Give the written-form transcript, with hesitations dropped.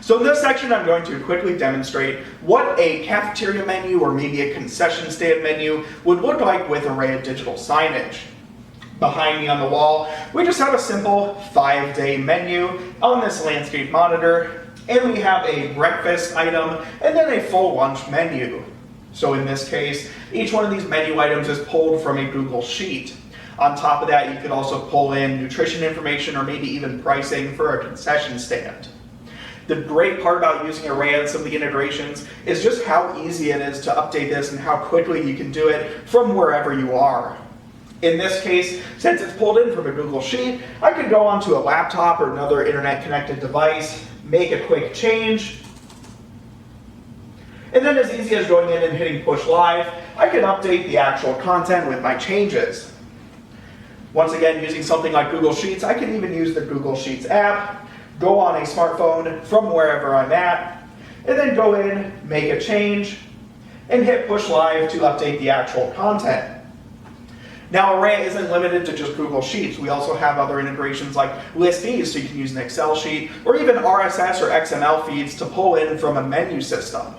So in this section, I'm going to quickly demonstrate what a cafeteria menu or maybe a concession stand menu would look like with Arreya Digital Signage. Behind me on the wall, we just have a simple 5-day menu on this landscape monitor, and we have a breakfast item and then a full lunch menu. So in this case, each one of these menu items is pulled from a Google Sheet. On top of that, you could also pull in nutrition information or maybe even pricing for a concession stand. The great part about using Arreya and some of the integrations is just how easy it is to update this and how quickly you can do it from wherever you are. In this case, since it's pulled in from a Google Sheet, I could go onto a laptop or another internet-connected device, make a quick change, and then as easy as going in and hitting push live, I can update the actual content with my changes. Once again, using something like Google Sheets, I can even use the Google Sheets app, go on a smartphone from wherever I'm at, and then go in, make a change, and hit push live to update the actual content. Now Arreya isn't limited to just Google Sheets. We also have other integrations like list feeds, so you can use an Excel sheet, or even RSS or XML feeds to pull in from a menu system.